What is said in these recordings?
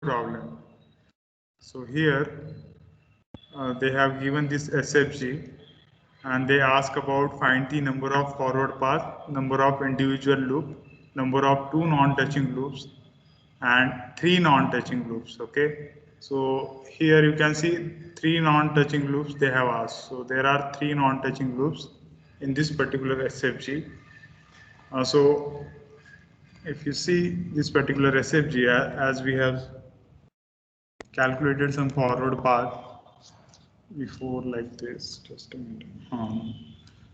problem. So here they have given this SFG and they ask about find the number of forward path, number of individual loop, number of two non-touching loops and three non-touching loops. Okay, so here you can see three non-touching loops they have asked. So there are three non-touching loops in this particular SFG. So if you see this particular SFG, as we have calculated some forward path before like this, just a minute.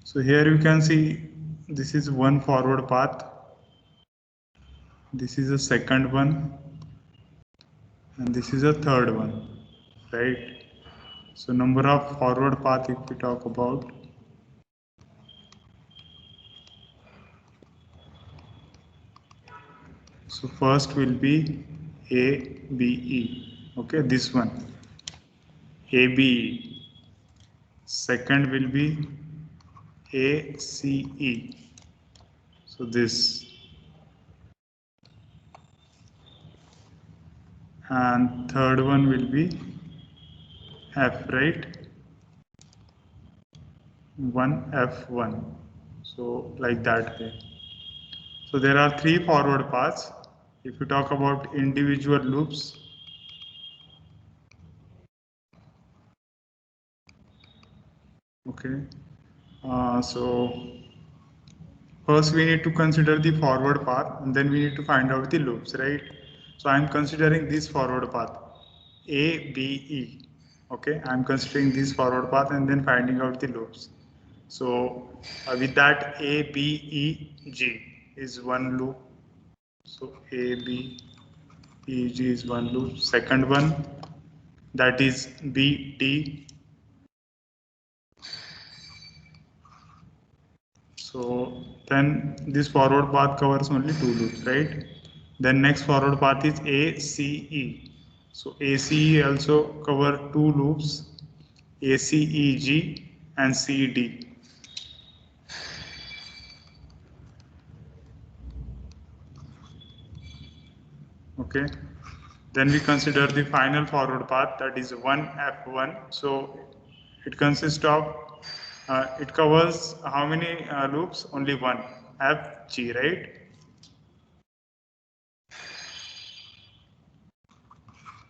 So here you can see this is one forward path, this is a second one, and this is a third one, right? So number of forward path if we talk about, so first will be ABE, okay, this one ABE. Second will be ACE, so this, and third one will be F, right? 1F1, so like that way. So there are three forward paths. If you talk about individual loops, okay, so first we need to consider the forward path and then we need to find out the loops, right? So I'm considering this forward path ABE, okay, I'm considering this forward path and then finding out the loops. So with that ABEG is one loop, so ABEG is one loop. Second one, that is BD. So then this forward path covers only two loops, right? Then next forward path is ACE. So ACE also cover two loops, ACEG and CD. Okay. Then we consider the final forward path, that is 1F1. So it consists of, it covers how many loops? Only one, FG, right?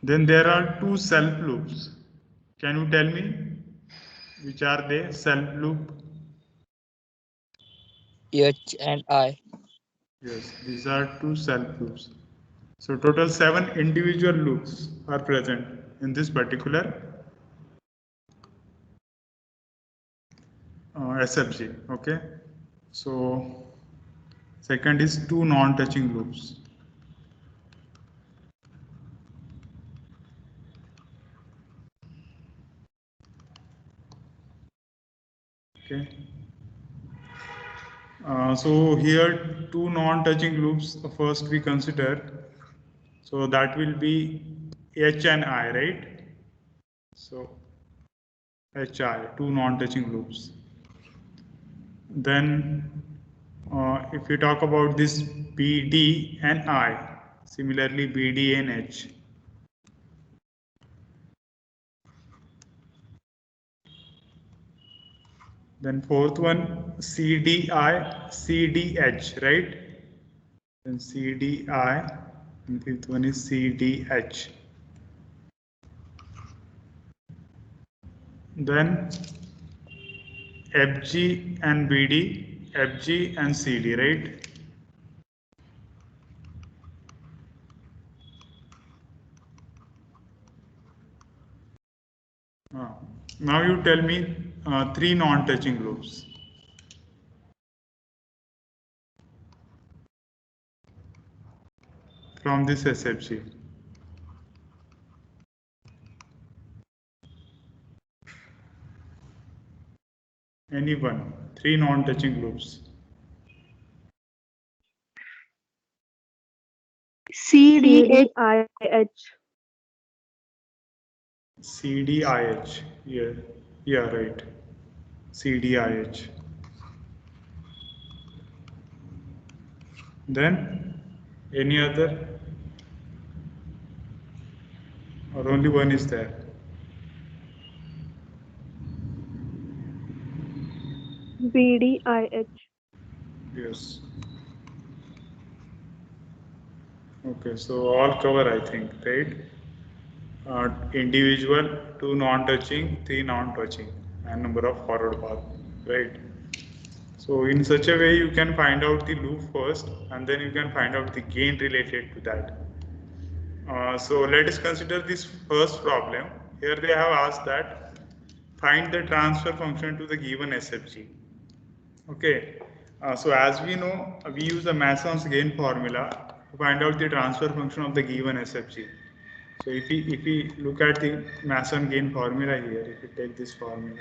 Then there are two self loops. Can you tell me which are they? Self loop? H and I. Yes, these are two self loops. So total 7 individual loops are present in this particular SFG. Okay. So second is two non-touching loops. Okay. So here two non-touching loops first we consider. So that will be H and I, right? So HI, two non-touching loops. Then if you talk about this BD and I, similarly BD and H. Then fourth one CDI, CDH, right? Then CDI, and fifth one is CDH. Then FG and BD, FG and CD, right? Now you tell me three non-touching loops. From this SFG. Any one, three non-touching loops. CDIH. CDIH, yeah, right. CDIH. Then any other? or only one is there? BDIH. Yes. Okay, so all cover, I think, right? Individual, 2 non-touching, 3 non-touching, and number of forward path, right? So in such a way, you can find out the loop first, and then you can find out the gain related to that. So let us consider this first problem. Here they have asked that find the transfer function to the given SFG. Okay, so as we know, we use the Mason's gain formula to find out the transfer function of the given SFG. So if we look at the Mason gain formula here, if you take this formula,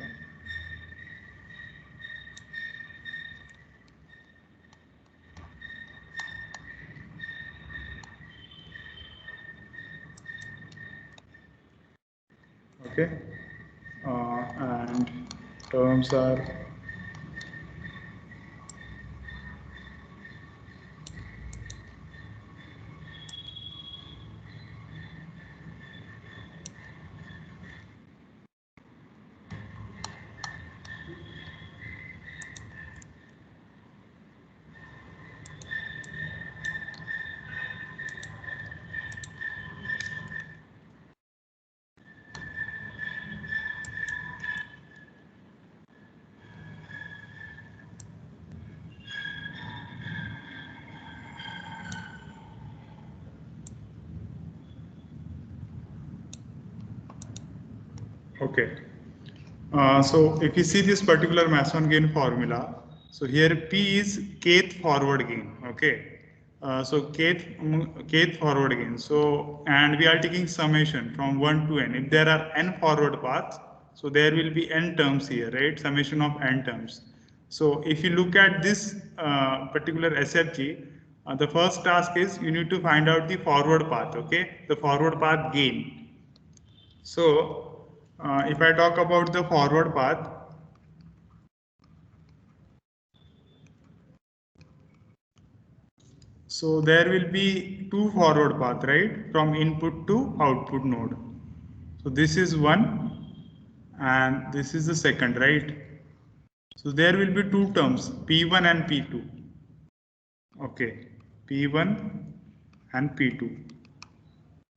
okay, and terms are okay. So if you see this particular Mason gain formula, so here P is kth forward gain, okay. So kth forward gain. So and we are taking summation from 1 to n. If there are n forward paths, so there will be n terms here, right? Summation of n terms. So if you look at this particular SFG, the first task is you need to find out the forward path, okay? The forward path gain. So, if I talk about the forward path, so there will be two forward path, right? From input to output node. So this is one and this is the second, right? So there will be two terms, P1 and P2. Okay, P1 and P2.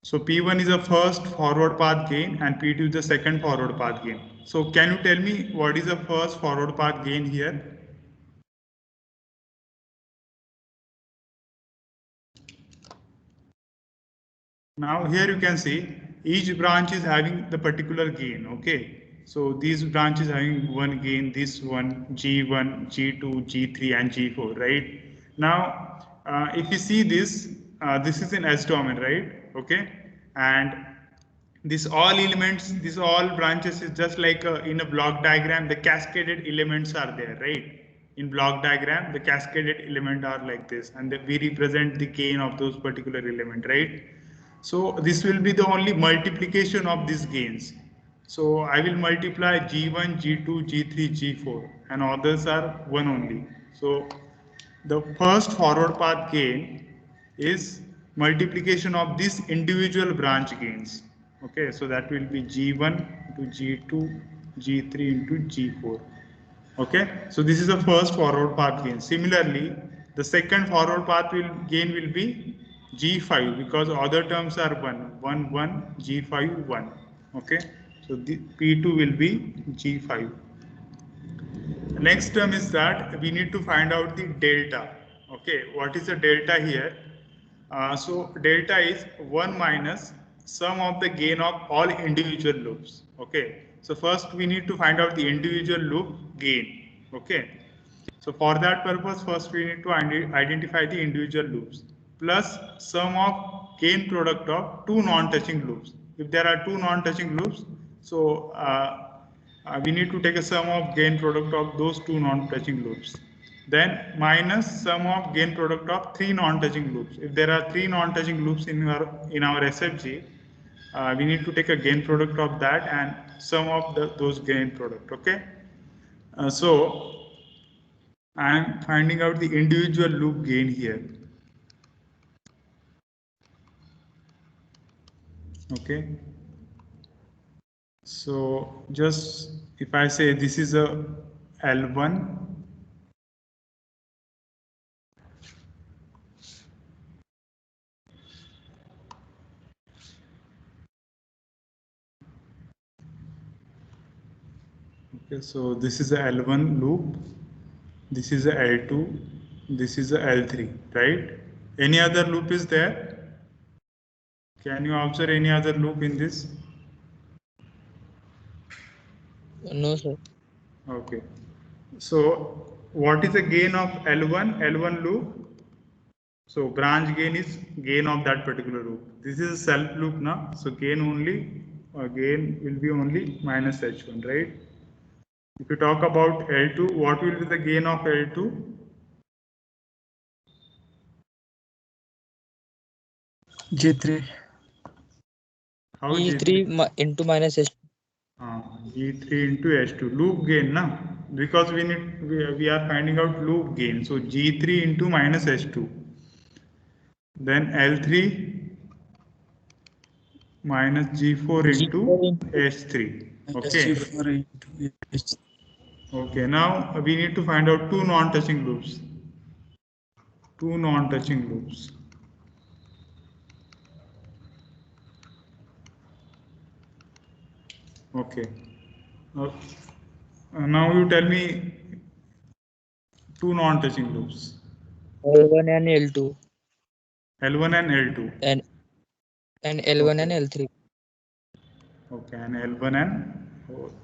So P1 is the first forward path gain and P2 is the second forward path gain. So can you tell me what is the first forward path gain here? Now here you can see each branch is having the particular gain, okay. So these branches having one gain, this one, G1, G2, G3 and G4, right? Now if you see this, this is an S domain, right? Okay. And this all elements, this all branches is just like in a block diagram, the cascaded elements are there, right? In block diagram, the cascaded element are like this and we represent the gain of those particular element, right? So this will be the only multiplication of these gains. So I will multiply G1, G2, G3, G4 and others are one only. So the first forward path gain is multiplication of these individual branch gains. Okay, so that will be G1 to G2, G3 into G4. Okay, so this is the first forward path gain. Similarly, the second forward path gain will be G5 because other terms are 1, 1, G5, 1. Okay, so the P2 will be G5. The next term is that we need to find out the delta. Okay, what is the delta here? So delta is 1 minus sum of the gain of all individual loops. Okay, so first we need to find out the individual loop gain. Okay, so for that purpose, first we need to identify the individual loops plus sum of gain product of two non-touching loops. If there are two non-touching loops, so we need to take a sum of gain product of those two non-touching loops. Then minus sum of gain product of three non-touching loops. If there are three non-touching loops in our SFG, we need to take a gain product of that and sum of those gain product. Okay. So I am finding out the individual loop gain here. Okay. So just if I say this is a L1, okay, so this is a L1 loop, this is a L2, this is a L3, right? Any other loop is there? Can you observe any other loop in this? No, sir. Okay. So what is the gain of L1? L1 loop. So branch gain is gain of that particular loop. This is a self loop now. So gain will be only minus H1, right? If you talk about L2, what will be the gain of L2? G3. How G3 into minus H. G3 into H2 loop gain na, because we are finding out loop gain. So G3 into minus H2, then L3 minus G4 into G4 into H3. Okay. G4 into H. Okay. Now we need to find out two non-touching loops. Two non-touching loops. Okay. Now you tell me two non-touching loops. L1 and L2 L1 and L2. and L1 Okay. and L3. Okay, and L1 and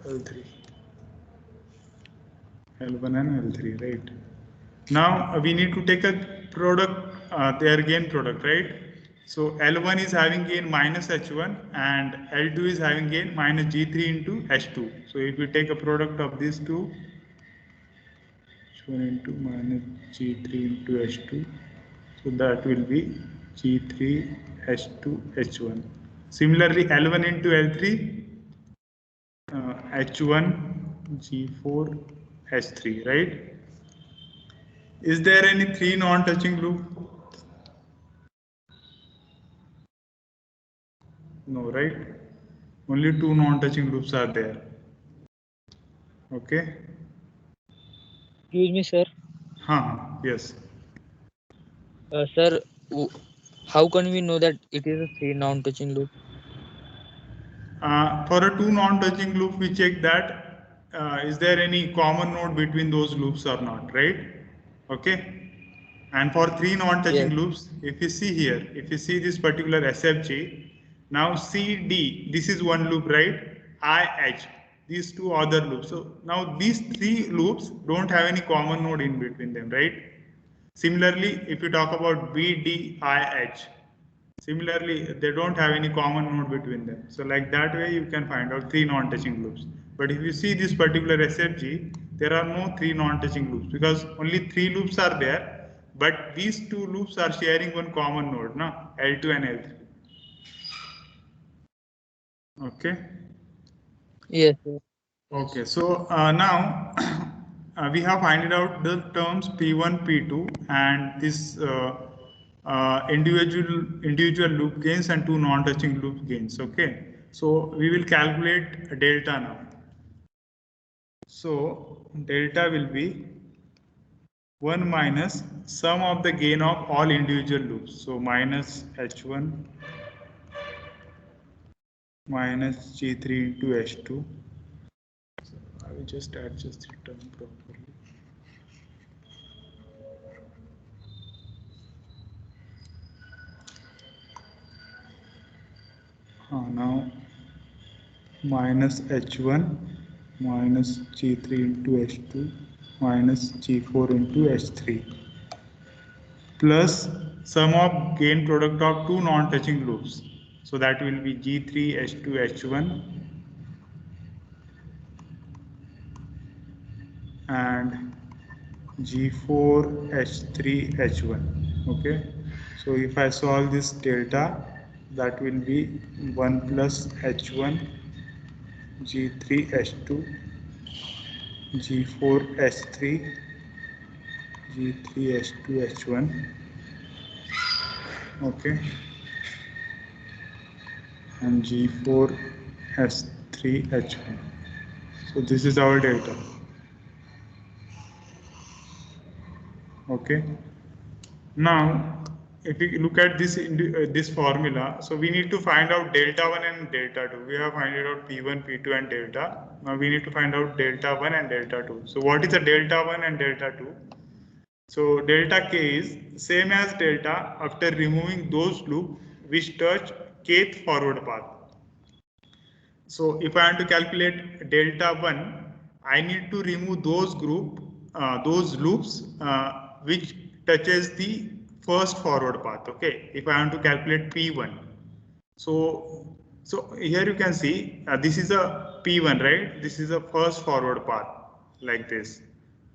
L3. L1 and L3, right? Now we need to take a product, their gain product, right? So L1 is having gain minus H1 and L2 is having gain minus G3 into H2. So if we take a product of these two, H1 into minus G3 into H2, so that will be G3 H2 H1. Similarly, L1 into L3, H1 G4 H3, right? Is there any three non-touching loop? No, right? Only two non-touching loops are there. Okay? Excuse me, sir. Yes. Sir, how can we know that it is a three non-touching loop? For a two non-touching loop, we check that is there any common node between those loops or not, right? Okay? And for three non-touching Yes. loops, if you see here, if you see this particular SFG, now CD, this is one loop, right? IH, these two other loops. So now these three loops don't have any common node in between them, right? Similarly, if you talk about BDIH, similarly, they don't have any common node between them. So like that way, you can find out three non-touching loops. But if you see this particular SFG, there are no three non-touching loops because only three loops are there. But these two loops are sharing one common node, no? L2 and L3. Okay. Yes, sir. Okay, so now we have finded out the terms P1, P2 and this individual loop gains and two non-touching loop gains. Okay, so we will calculate delta now. So delta will be 1 minus sum of the gain of all individual loops. So minus H1 minus G3 into H2. So I will just adjust the term properly. Now minus H1 minus G3 into H2 minus G4 into H3 plus sum of gain product of two non-touching loops. So that will be G3 H2 H1 and G4 H3 H1. Okay, so if I solve this delta, that will be 1 plus H1 G3 H2 G4 H3 G3 H2 H1. Okay, and G4 H3 3H1. So this is our delta. Okay. Now, if we look at this formula, so we need to find out delta 1 and delta 2. We have found out P1, P2 and delta. Now we need to find out delta 1 and delta 2. So what is the delta 1 and delta 2? So delta K is same as delta after removing those loops which touch kth forward path. So if I want to calculate delta 1, I need to remove those loops which touches the first forward path. Okay, if I want to calculate P1. So here you can see this is a P1, right? This is a first forward path like this.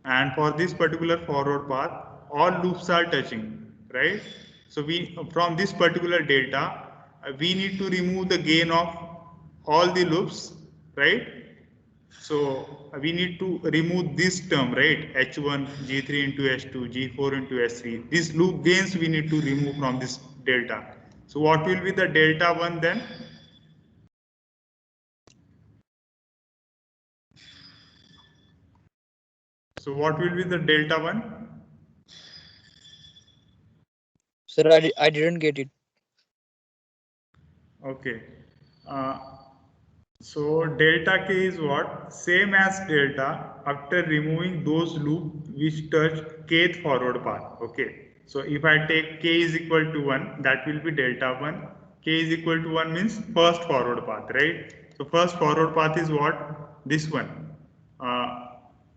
And for this particular forward path, all loops are touching, right? So from this particular delta, we need to remove the gain of all the loops, right? So we need to remove this term, right? H1, G3 into H2, G4 into S3. These loop gains we need to remove from this delta. So what will be the delta 1 then? So what will be the delta 1? Sir, I didn't get it. Okay. So delta K is what? Same as delta after removing those loops which touch kth forward path. Okay. So if I take K is equal to 1, that will be delta 1. K is equal to 1 means first forward path, right? So first forward path is what? This one.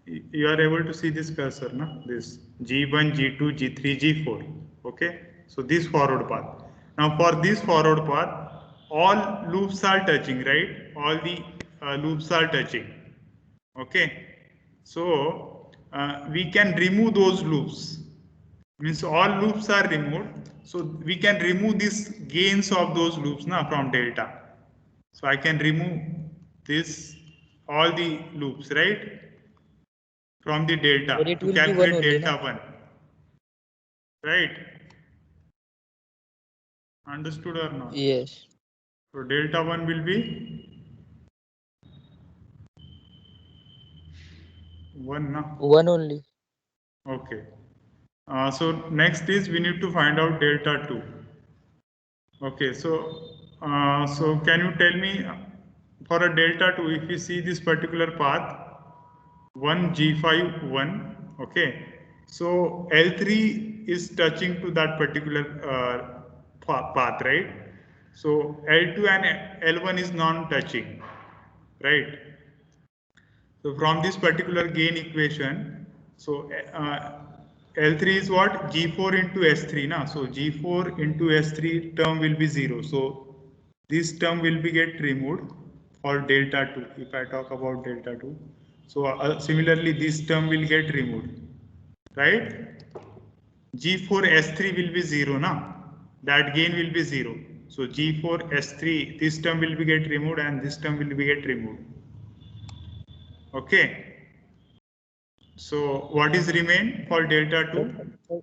You are able to see this cursor, na? This G1, G2, G3, G4. Okay. So this forward path. Now for this forward path, all loops are touching, right? All the loops are touching. Okay. So we can remove those loops. Means all loops are removed. So we can remove these gains of those loops now from delta. So I can remove this all the loops, right? From the delta But it to will be one calculate only, delta na? 1. Right? Understood or not? Yes. So delta 1 will be 1 now. One only. Okay. So next is we need to find out delta 2. Okay, so can you tell me for a delta 2, if you see this particular path, 1 G5 1, okay, so L3 is touching to that particular path, right? So L2 and L1 is non-touching, right? So from this particular gain equation, so L3 is what? G4 into S3, na? So G4 into S3 term will be 0. So this term will be get removed for delta 2 if I talk about delta 2. So similarly this term will get removed, right? G4 S3 will be 0 na? That gain will be 0. So G4 S3 this term will be get removed and this term will be get removed. Okay. So what is remain for delta 2?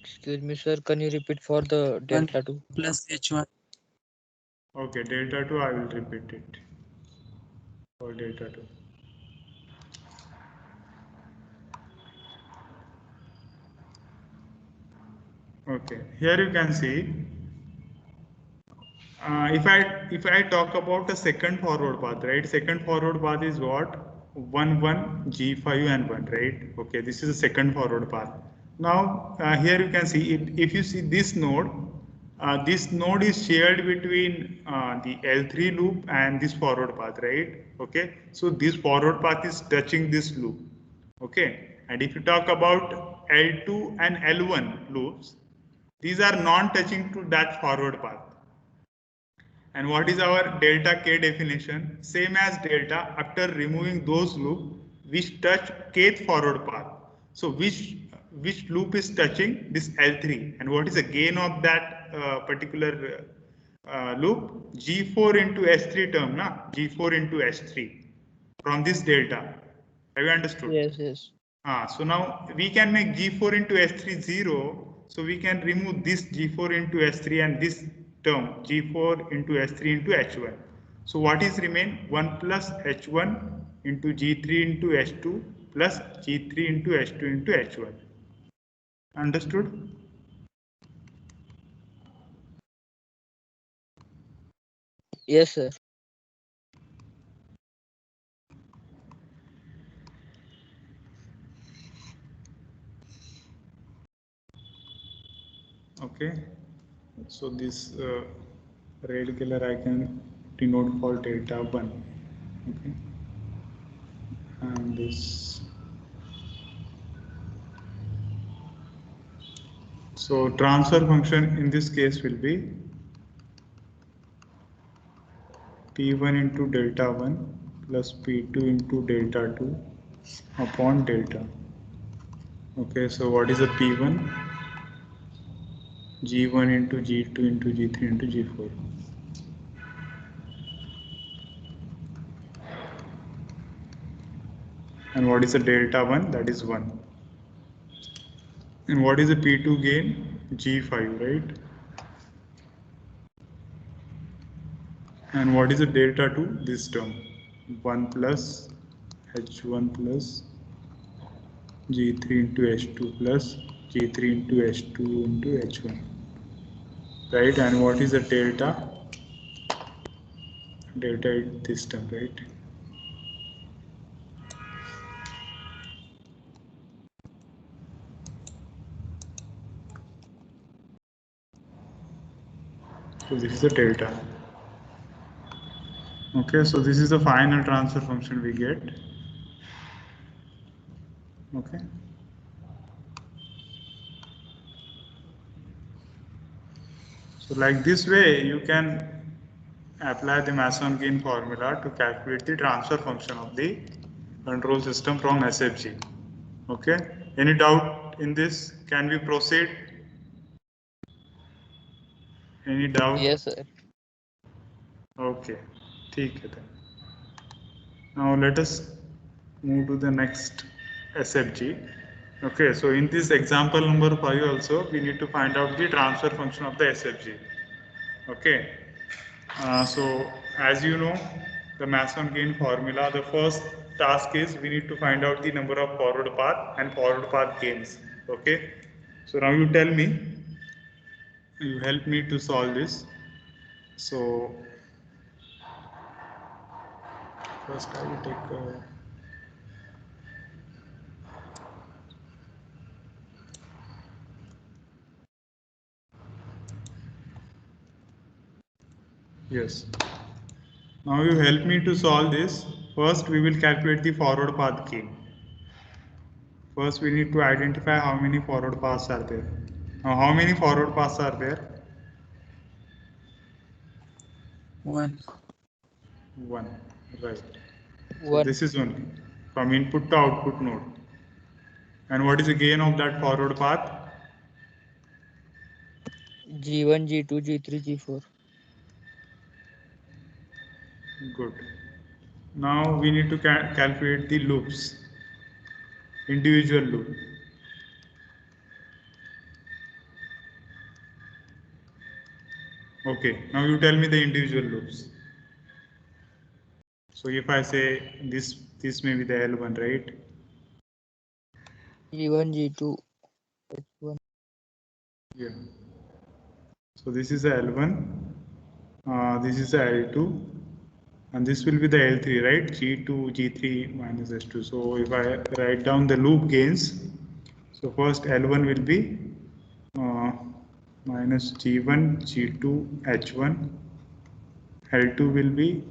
Excuse me, sir. Can you repeat for the 1 delta 2? plus H1. Okay, delta 2 I will repeat it for delta 2. Okay, here you can see if I talk about the second forward path, right? Second forward path is what? 1 1 G5 and 1, right? Okay, this is the second forward path. Now here you can see it. If you see this node is shared between the L3 loop and this forward path, right? Okay, so this forward path is touching this loop. Okay, and if you talk about L2 and L1 loops, these are non-touching to that forward path. And what is our delta K definition? Same as delta after removing those loops which touch kth forward path. So which loop is touching this L3 and what is the gain of that particular loop? G4 into S3 term, na? G4 into S3 from this delta. Have you understood? Yes, yes. So now we can make G4 into S3 0. So we can remove this G4 into S3 and this term G4 into S3 into H1. So what is remain? 1 plus H1 into G3 into H2 plus G3 into H2 into H1. Understood? Yes, sir. Okay. So this red color I can denote for delta 1. Okay. And this. So transfer function in this case will be P1 into delta 1 plus P2 into delta 2 upon delta. Okay, so what is a P1? G1 into G2 into G3 into G4. And what is the delta 1? That is 1. And what is the P2 gain? G5, right? And what is the delta 2? This term 1 plus H1 plus G3 into H2 plus G3 into H2 into H1, right? And what is the delta? Delta is this term, right? So this is the delta. Okay, so this is the final transfer function we get. Okay. So like this way, you can apply the Mason-Gain formula to calculate the transfer function of the control system from SFG. Okay. Any doubt in this? Can we proceed? Any doubt? Yes, sir. Okay. ठीक है then. Now let us move to the next SFG. Okay, so in this example number 5 also, we need to find out the transfer function of the SFG. Okay, so as you know, the Mason-Gain formula, the first task is we need to find out the number of forward path and forward path gains. Okay, so now you tell me, you help me to solve this. So first I will take yes. Now you help me to solve this. First we will calculate the forward path gain. First we need to identify how many forward paths are there. Now how many forward paths are there? 1. 1, right. So 1. this is only from input to output node. And what is the gain of that forward path? G1, G2, G3, G4. Good. Now we need to calculate the loops, individual loop. Okay, now you tell me the individual loops. So if I say this may be the L1, right? G1, G2, H1. Yeah. So this is the L1, this is the L2, and this will be the L3, right? G2, G3 minus S2. So if I write down the loop gains, so first L1 will be minus G1, G2, H1. L2 will be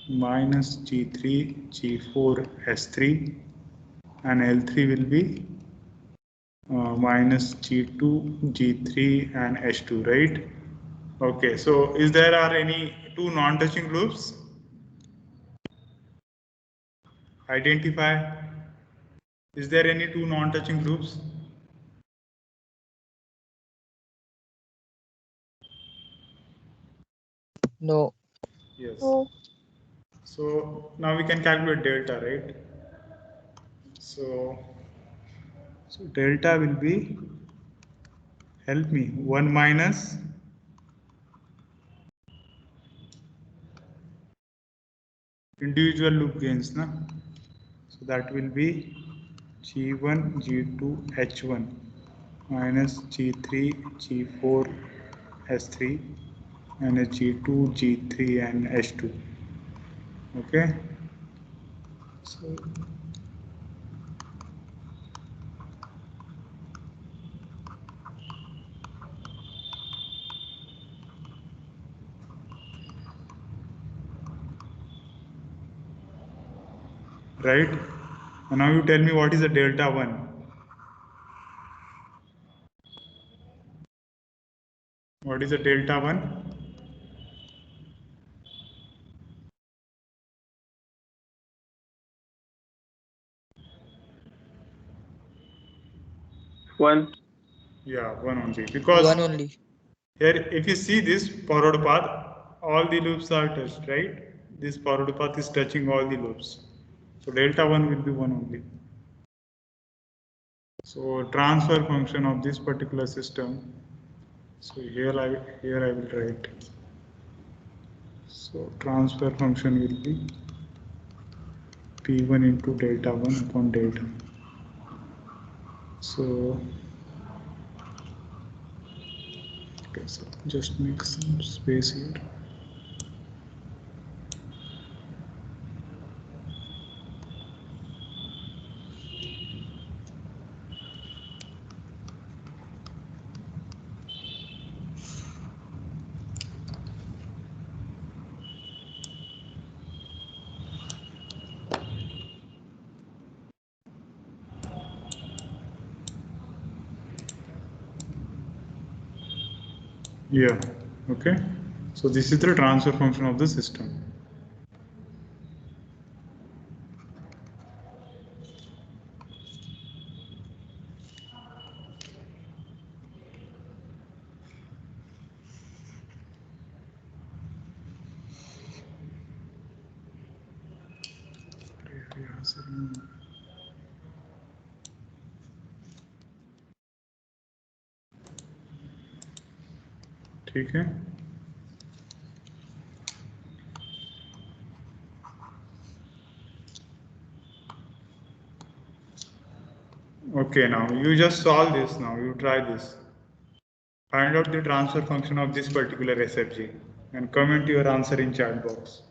minus G3, G4, S3, and L3 will be minus G2, G3, and H2, right? Okay, so is there are any two non-touching loops? Identify. Is there any two non-touching loops? No. Yes. So now we can calculate delta, right? So delta will be, help me, 1 minus individual loop gains, na? So that will be G1, G2, H1 minus G3, G4, S3 minus G2, G3 and H2. Okay. So right. And now you tell me what is the delta 1. What is the delta 1? One. Yeah, 1 only. Because One only. here, if you see this forward path, all the loops are touched, right? This forward path is touching all the loops. So delta 1 will be 1 only. So transfer function of this particular system. So here I will write. So transfer function will be P1 into delta 1 upon delta. So, okay, so just make some space here. Yeah, okay. So this is the transfer function of the system. ठीक है. Okay, now you just solve this. Now you try this. Find out the transfer function of this particular SFG and comment your answer in chat box.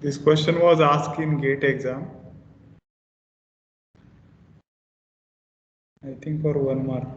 This question was asked in GATE exam. I think for 1 mark.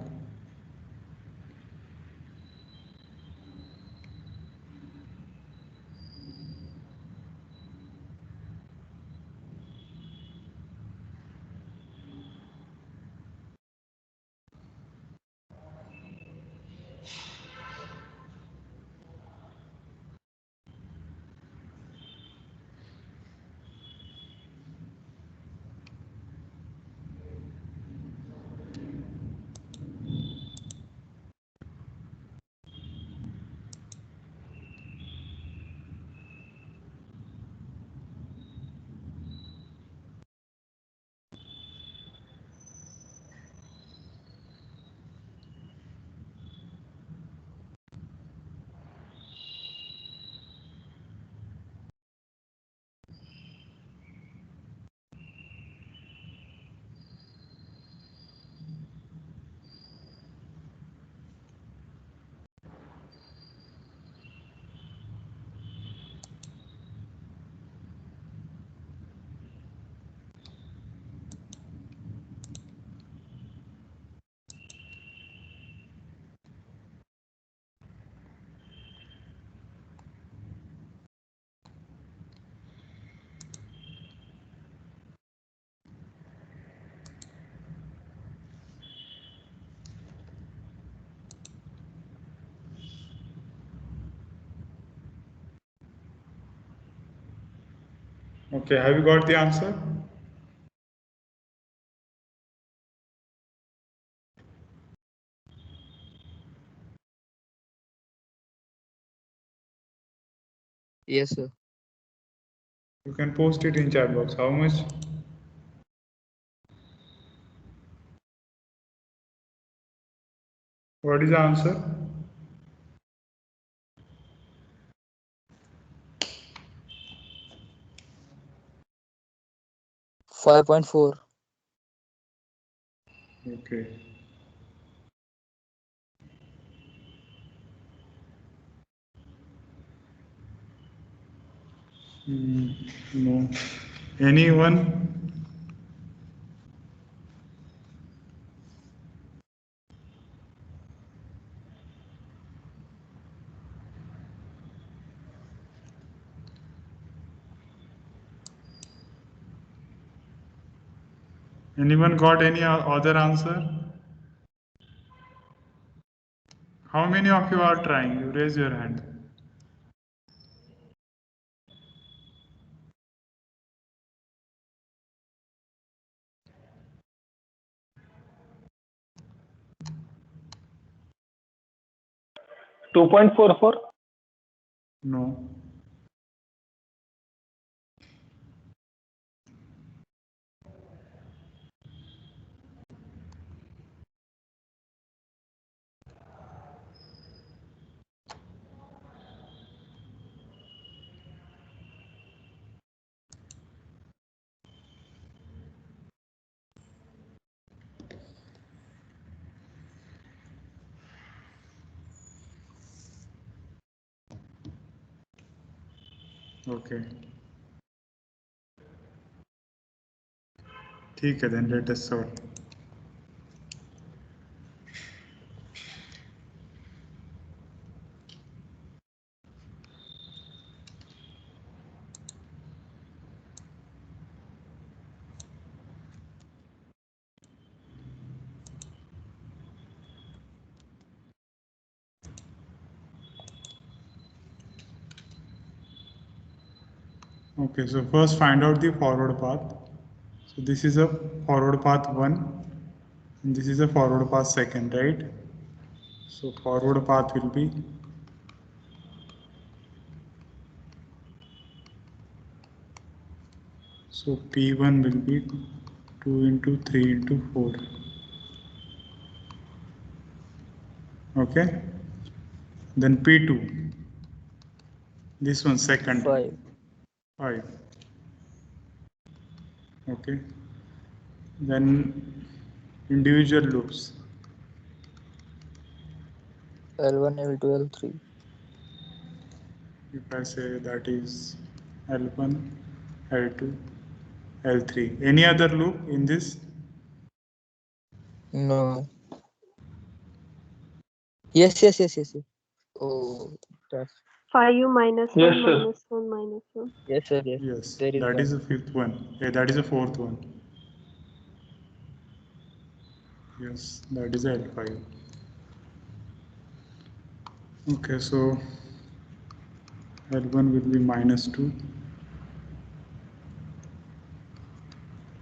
Okay, have you got the answer? Yes, sir. You can post it in chat box. How much? What is the answer? 5.4. Okay. No. Anyone? Anyone got any other answer? How many of you are trying? You raise your hand. $2.44. No. Okay. ठीक है, then let us solve. Okay, so first find out the forward path. So this is a forward path 1 and this is a forward path 2nd, right? So forward path will be so P1 will be 2 into 3 into 4. Okay. Then P2. This one second. 5. 5. Okay. Then individual loops. L1, L2, L3. If I say that is L1, L2, L3. Any other loop in this? No. Yes. Oh, that's 5 minus 1 Yes, sir. minus 1 minus 1. yes, sir. Yes. Yes, There is that one. is the 5th one. Yeah, that is the 4th one. Yes, that is L5. Okay, so L1 will be minus 2,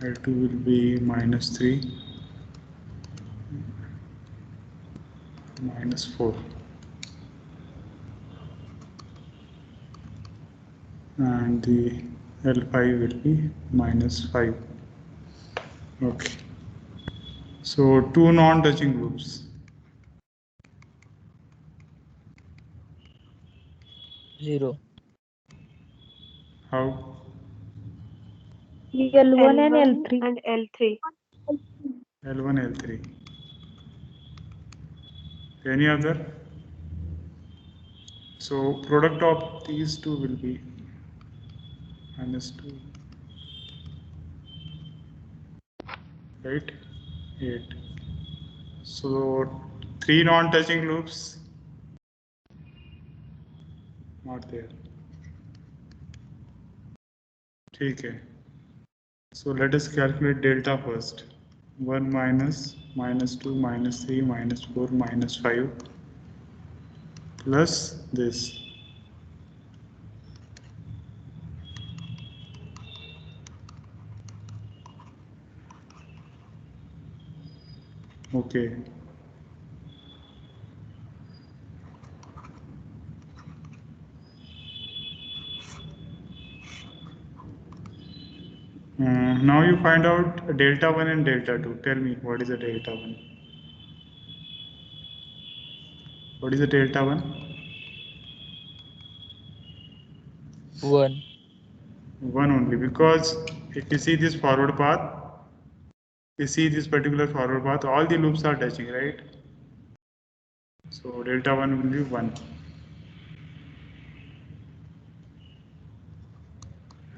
L2 will be minus 3, minus 4, and the L5 will be minus 5. Okay, so two non-touching loops. 0. How? L1 and L3. and L3. L1, L3. Any other? So product of these two will be minus 2, right? 8. So three non-touching loops, not there. ठीक है. So let us calculate delta first. 1 minus, minus 2, minus 3, minus 4, minus 5 plus this. Okay. Now you find out delta 1 and delta 2. Tell me, what is a delta 1? What is a delta 1? 1. 1 only, because if you see this forward path, you see this particular forward path, all the loops are touching, right? So delta 1 will be 1.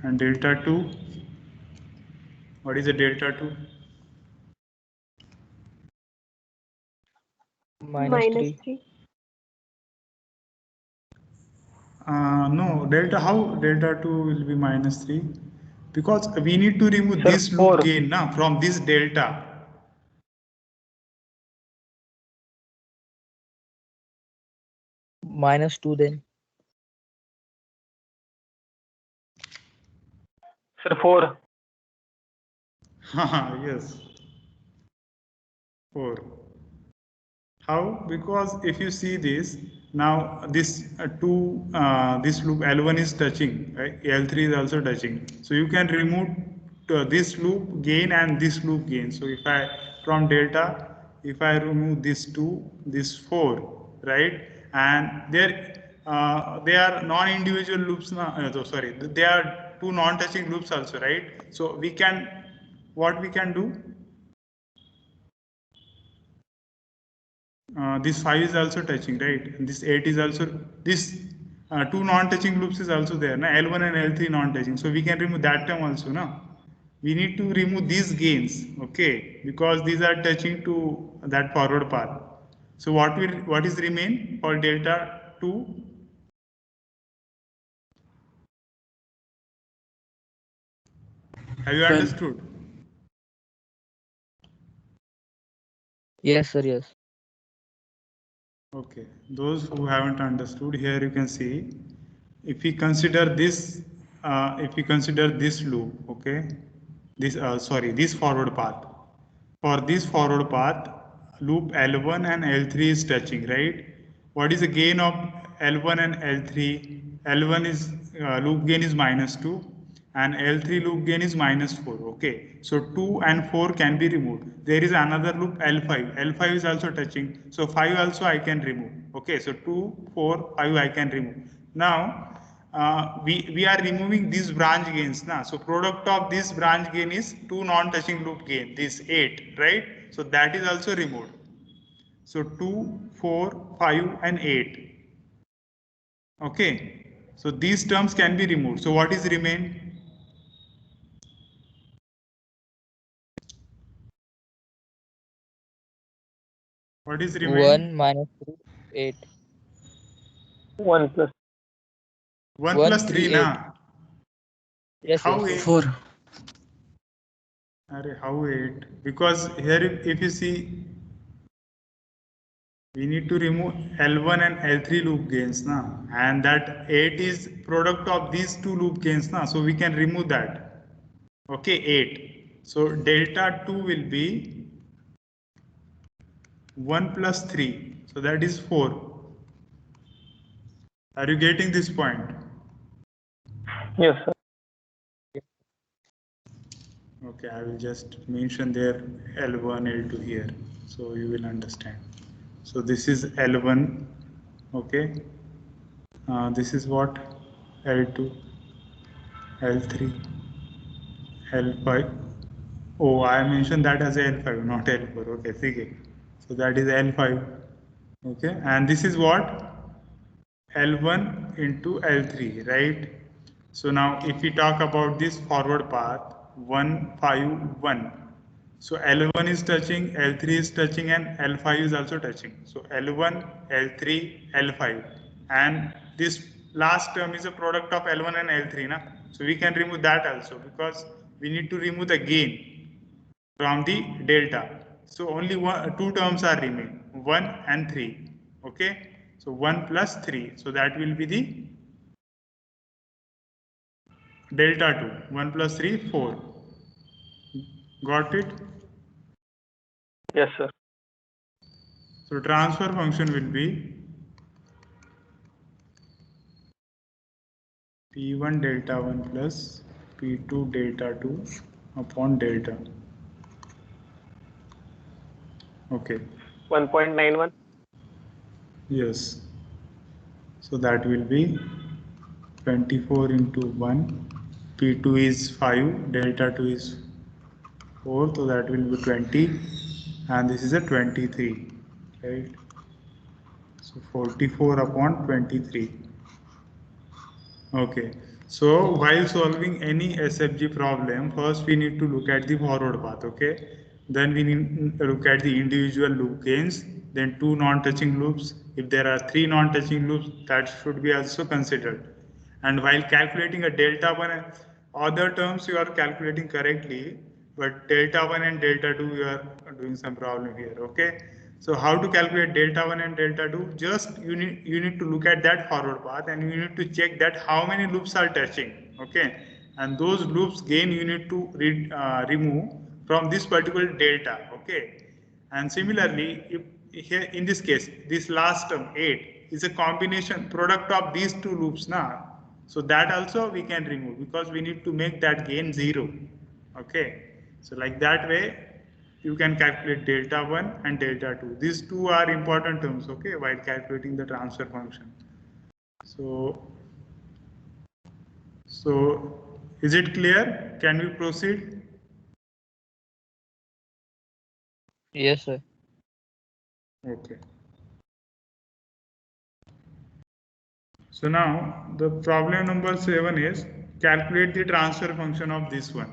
And delta 2, what is a delta 2? Minus minus 3. 3. No, how delta 2 will be minus 3? Because we need to remove Sir, this loop 4. gain now from this delta. Minus 2 then. Sir, 4. Yes, 4. How? Because if you see this, now this this loop L1 is touching, right? L3 is also touching. So you can remove this loop gain and this loop gain. So if I from delta, if I remove this 2, this 4, right? And they are non-individual loops now. Sorry, they are two non-touching loops also, right? So we can, what we can do? This 5 is also touching, right? And this 8 is also, this two non-touching loops is also there, na? L1 and L3 non-touching. So we can remove that term also, no? We need to remove these gains, okay? Because these are touching to that forward path. So what is remain for delta 2? Have you 12. understood? Yes, sir. Yes. Okay, those who haven't understood, here you can see, if we consider this, loop, okay, this forward path. For this forward path, loop L1 and L3 is touching, right? What is the gain of L1 and L3? L1 is loop gain is -2, and L3 loop gain is -4. Okay, so 2 and 4 can be removed. There is another loop L5. L5 is also touching, so 5 also I can remove. Okay, so 2, 4, 5 I can remove. Now we are removing these branch gains now. So product of this branch gain is two non-touching loop gain, this 8, right? So that is also removed. So 2, 4, 5 and 8. Okay, so these terms can be removed. So what is remain? What is remain? 1 minus 3, 8. 1 plus. 1 1, plus 3 3, 8. na? Yes, How yes. 8? 4. How 8? Because here if you see, we need to remove L1 and L3 loop gains na, and that 8 is product of these two loop gains na, so we can remove that. Okay, 8. So delta 2 will be 1 plus 3, so that is 4. Are you getting this point? Yes, sir. Okay, I will just mention there L1, L2 here, so you will understand. So this is L1, okay. This is what? L2, L3, L5. Oh, I mentioned that as L5, not L4. Okay, okay. So that is L5. Okay, and this is what? L1 into L3, right? So now if we talk about this forward path, 1, 5, 1. So L1 is touching, L3 is touching, and L5 is also touching. So L1, L3, L5. And this last term is a product of L1 and L3. Na? So we can remove that also, because we need to remove the gain from the delta. So only two terms are remain, 1 and 3. Okay. So 1 plus 3. So that will be the delta 2. 1 plus 3, 4. Got it? Yes, sir. So transfer function will be P1 delta 1 plus P2 delta 2 upon delta. Okay. 1.91. Yes. So that will be 24 into 1. P2 is 5, delta 2 is 4, so that will be 20, and this is a 23, right? So 44 upon 23. Okay. So while solving any SFG problem, first we need to look at the forward path, okay? Then we need to look at the individual loop gains, then two non-touching loops. If there are three non-touching loops, that should be also considered. And while calculating a delta 1, other terms you are calculating correctly, but delta 1 and delta 2 you are doing some problem here, okay? So how to calculate delta 1 and delta 2? Just you need to look at that forward path and you need to check that how many loops are touching, okay? And those loops gain you need to remove from this particular delta, okay? And similarly, if here in this case, this last term 8 is a combination product of these two loops now. So that also we can remove because we need to make that gain 0. Okay. So like that way, you can calculate delta 1 and delta 2. These two are important terms, okay, while calculating the transfer function. So is it clear? Can we proceed? Yes, sir. Okay. So now the problem number 7 is calculate the transfer function of this one.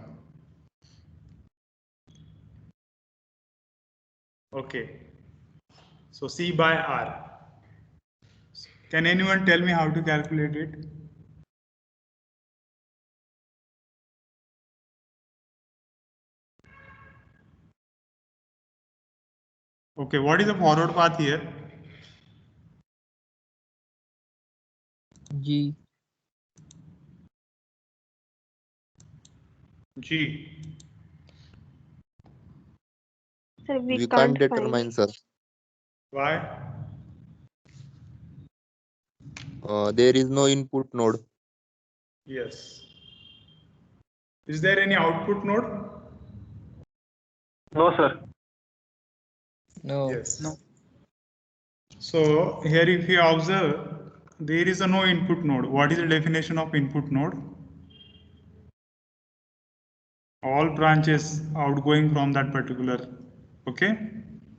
Okay. So C by R. Can anyone tell me how to calculate it? Okay, what is the forward path here? G. G. Sir, we We can't can't find. determine, sir. Why? There is no input node. Yes. Is there any output node? No, sir. No. Yes. No. So here if you observe, there is a no input node. What is the definition of input node? All branches outgoing from that particular, okay,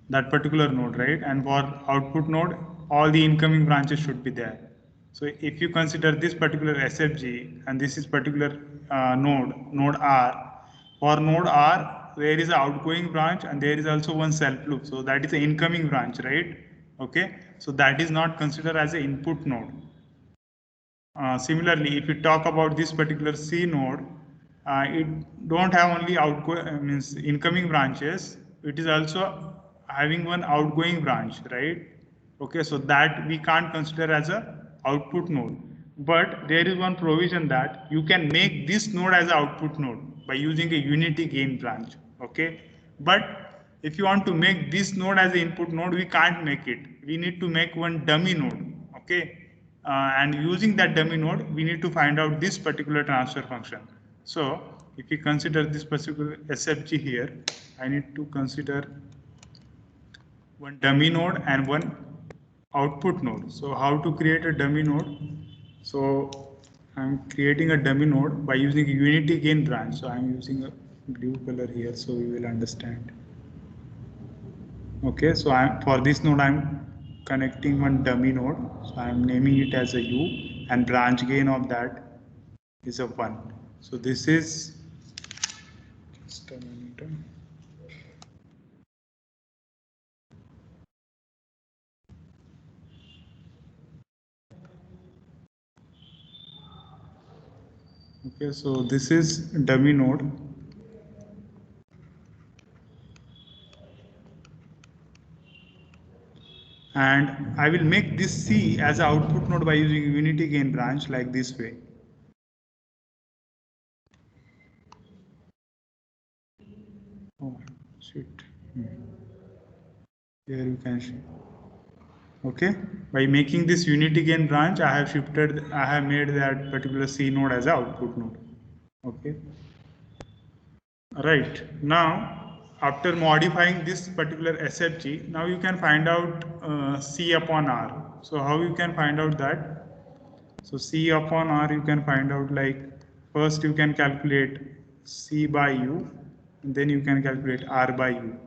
that particular node, right? And for output node, all the incoming branches should be there. So if you consider this particular SFG and this is particular node R, for node R, there is an outgoing branch and there is also one self loop. So that is the incoming branch, right? Okay, so that is not considered as an input node. Similarly, if you talk about this particular C node, it don't have only outgoing means incoming branches. It is also having one outgoing branch, right? Okay, so that we can't consider as a output node. But there is one provision that you can make this node as an output node by using a unity gain branch. Okay, but if you want to make this node as an input node, we can't make it. We need to make one dummy node. Okay, and using that dummy node, we need to find out this particular transfer function. So if we consider this particular SFG here, I need to consider one dummy node and one output node. So how to create a dummy node? So I'm creating a dummy node by using a unity gain branch. So I'm using a blue color here so you will understand. Okay, so for this node I'm connecting one dummy node. So I'm naming it as a U and branch gain of that is a 1. So this is just a minute. Okay, so this is dummy node. And I will make this C as an output node by using unity gain branch like this way. Oh shit. Here you can see. Okay, by making this unity gain branch, I have made that particular C node as an output node. Okay, right. Now, after modifying this particular SFG, now you can find out C upon R. So how you can find out that? So C upon R you can find out, like, first you can calculate C by U, and then you can calculate R by U.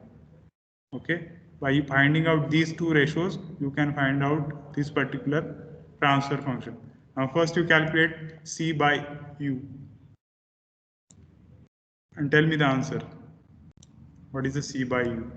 Okay, by finding out these two ratios, you can find out this particular transfer function. Now first you calculate C by U and tell me the answer. What is the C by U?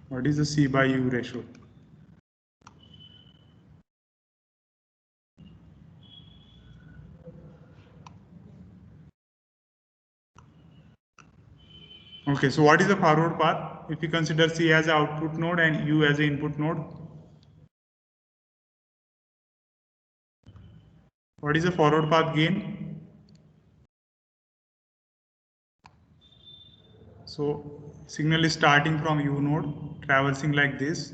What is the C by U ratio? Okay, so what is the forward path? If you consider C as an output node and U as an input node, what is the forward path gain? So signal is starting from U node, traversing like this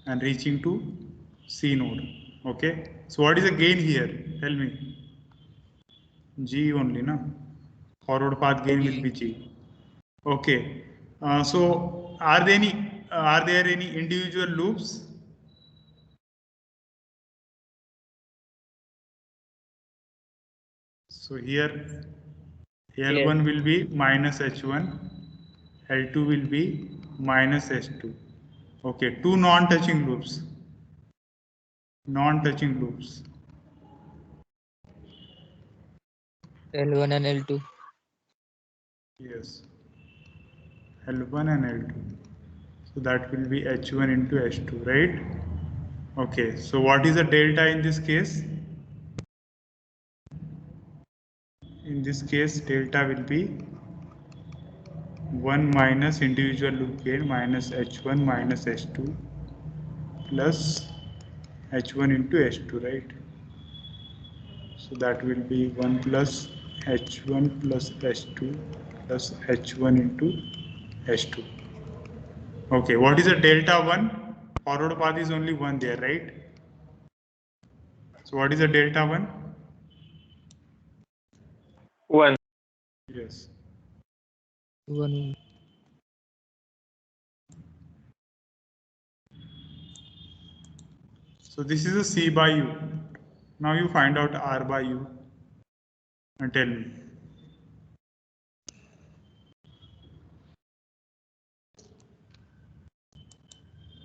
and reaching to C node. Okay, so what is the gain here? Tell me. G only, na? Forward path gain will be G. Okay, so are there any individual loops? So here L1 will be minus H1, L2 will be minus H2. Okay, two non-touching loops. Non-touching loops. L1 and L2. Yes. L1 and L2. So that will be H1 into H2, right? Okay, so what is the delta in this case? In this case, delta will be 1 minus individual loop gain minus H1 minus H2 plus H1 into H2, right? So that will be 1 plus H1 plus H2 plus H1 into H2. Okay, what is the delta 1? Forward path is only 1 there, right? So what is the delta 1? 1. Yes. 1. So this is a C by U. Now you find out R by U and tell me.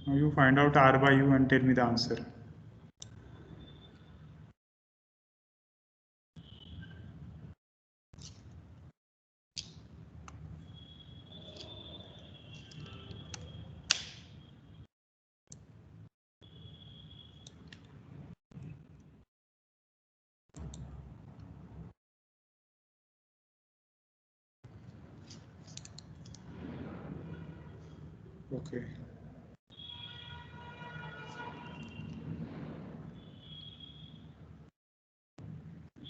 Now you find out R by U and tell me the answer. Okay.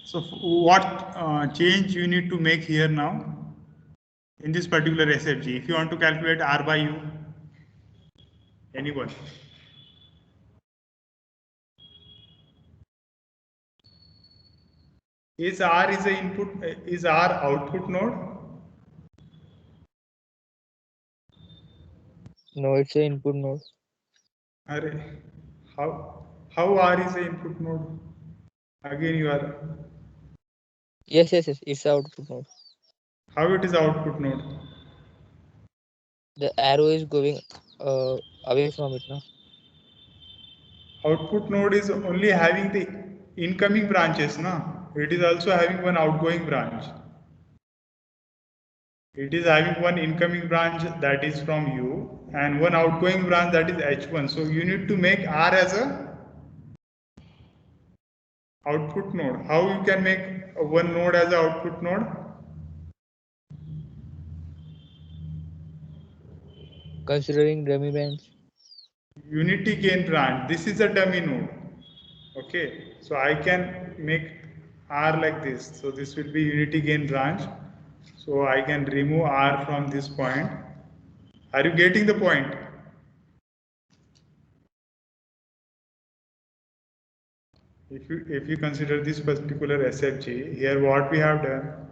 So what change you need to make here now in this particular SFG? If you want to calculate R by U, anyone? Is R is the input? Is R output node? No, it's an input node. How R is the input node? Again you are. Yes, it's the output node. How it is output node? The arrow is going away from it now. Output node is only having the incoming branches, na? It is also having one outgoing branch. It is having one incoming branch that is from U and one outgoing branch that is H1. So you need to make R as a output node. How you can make one node as a output node? considering dummy branch. Unity gain branch. This is a dummy node. Okay, so I can make R like this. So this will be unity gain branch. So I can remove R from this point. Are you getting the point? If you consider this particular SFG, here what we have done,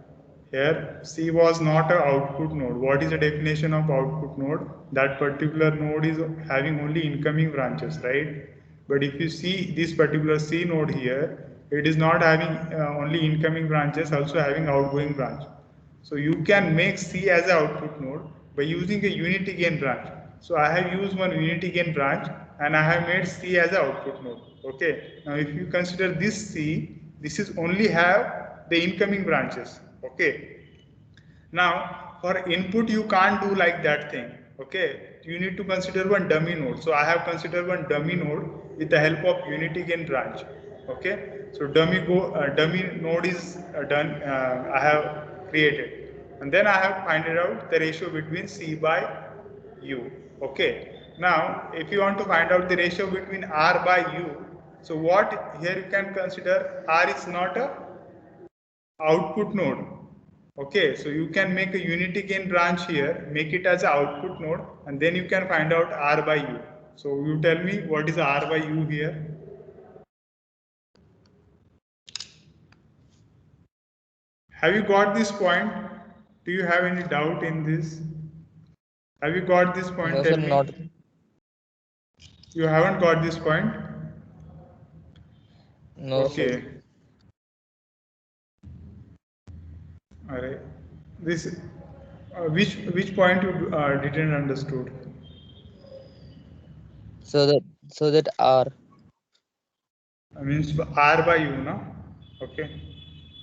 here C was not an output node. What is the definition of output node? That particular node is having only incoming branches, right? But if you see this particular C node here, it is not having only incoming branches, also having outgoing branch. So you can make C as an output node by using a unity gain branch. So I have used one unity gain branch and I have made C as an output node. Okay. Now if you consider this C, this is only have the incoming branches. Okay. Now for input you can't do like that thing. Okay. You need to consider one dummy node. So I have considered one dummy node with the help of unity gain branch. Okay. So dummy node is done. I have created, and then I have find out the ratio between C by U. Okay. Now, if you want to find out the ratio between R by U, so what here you can consider R is not a output node. Okay, so you can make a unity gain branch here, make it as an output node, and then you can find out R by U. So you tell me what is R by U here? Have you got this point? Do you have any doubt in this? Have you got this point? No, Tell sir, me. not. You haven't got this point? No, Okay. sir. All right. This which point you didn't understood? So that R. Means R by U, no? Okay.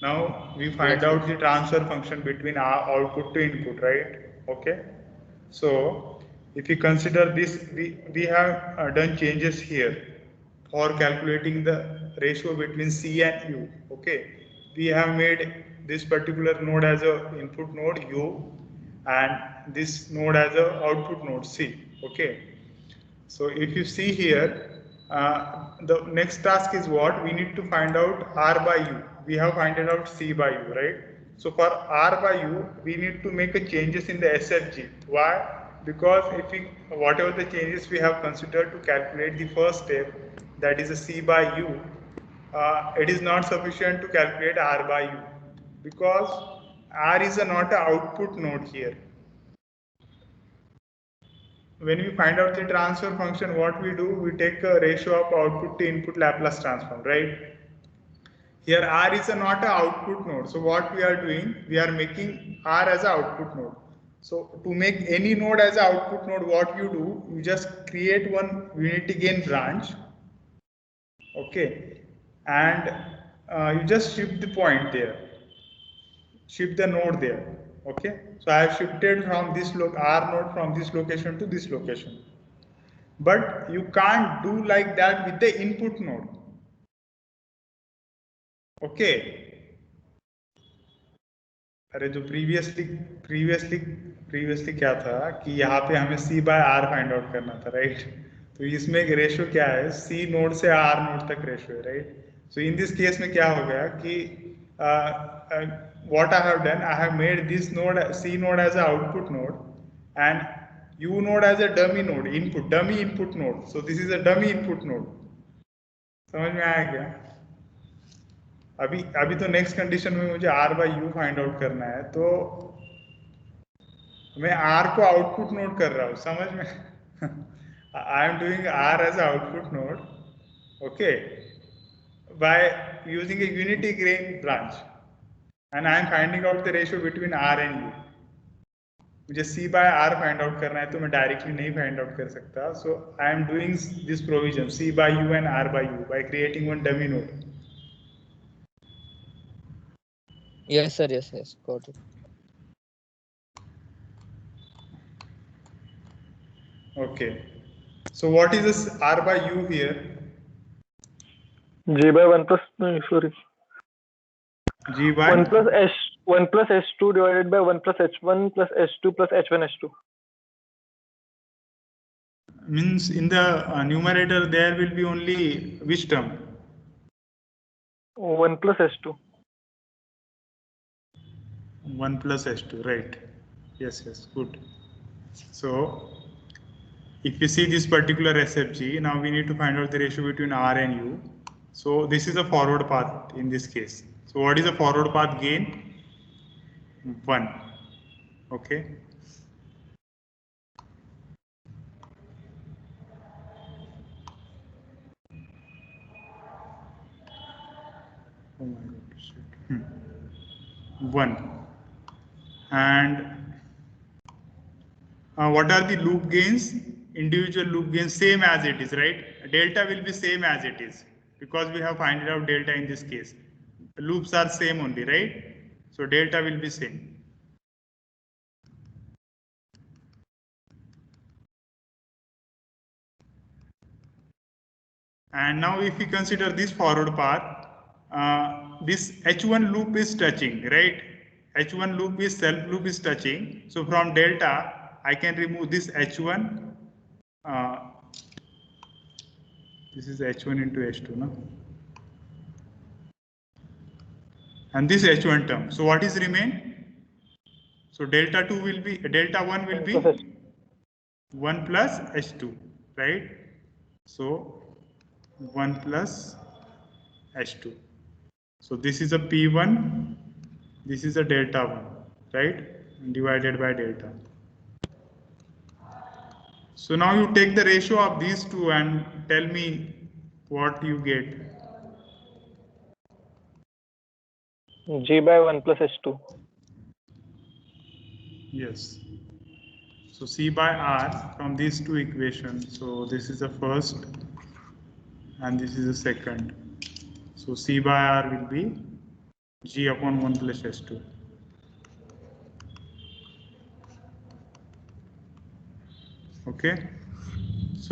Now we find Yes, out the transfer function between our output to input, right? Okay. So if you consider this, we have done changes here for calculating the ratio between C and U. Okay. We have made this particular node as a input node U and this node as a output node C. Okay. So if you see here, the next task is what? We need to find out R by U. We have found out C by U, right? So for R by U, we need to make a changes in the SFG. Why? Because if we, whatever the changes we have considered to calculate the first step, that is a C by U, it is not sufficient to calculate R by U because R is not an output node here. When we find out the transfer function, what we do, we take a ratio of output to input Laplace transform, right? Here R is not an output node. So what we are doing, we are making R as an output node. So to make any node as an output node, what you do, you just create one unity gain branch, okay, and you just shift the point there, shift the node there. Okay, so I have shifted from this R node from this location to this location. But you can't do like that with the input node. Okay. अरे जो previously क्या था कि यहाँ पे हमें C by R find out करना था, राइट? तो इसमें एक रेशियो क्या है? C नोड से R नोड तक रेशियो है, right? So in this case में क्या हो गया कि what I have done, I have made this node C node as an output node and U node as a dummy node, dummy input node. So this is a dummy input node. समझ में आया क्या? अभी तो next condition में मुझे R by U find out करना है, तो मैं R को आउटपुट नोड कर रहा हूँ, समझ में? I am doing R as an output node, okay, by using a unity gain branch. And I am finding out the ratio between R and U. मुझे C by R find out करना है तो मैं directly नहीं find out कर सकता. So I am doing this provision C by U and R by U by creating one dummy node. Yes, sir. Yes, got it. Okay. So what is this R by U here? G by 1 plus, sorry. G by 1 plus H2 divided by 1 plus H1 plus H2 plus H1 H2. means in the numerator there will be only which term? 1 plus S2. 1 plus S2, right? Yes, good. So if you see this particular SFG, now we need to find out the ratio between R and U. So this is a forward path in this case. So what is the forward path gain? 1. Okay. Oh my God, shit. 1. And what are the loop gains? Individual loop gains same as it is, right? Delta will be same as it is because we have found out delta in this case. The loops are same only, right? So delta will be same. And now if we consider this forward path, this H1 loop is touching, right? H1 loop is self loop is touching. So from delta, I can remove this H1. This is H1 into H2, no? And this H1 term. So what is remain? So delta 2 will be, delta 1 will be 1 plus H2, right? So 1 plus H2. So this is a P1, this is a delta 1, right? Divided by delta. So now you take the ratio of these two and tell me what you get. G by 1 plus S2. Yes. So C by R from these two equations. So this is the first and this is the second. So C by R will be G upon 1 plus S2. Okay.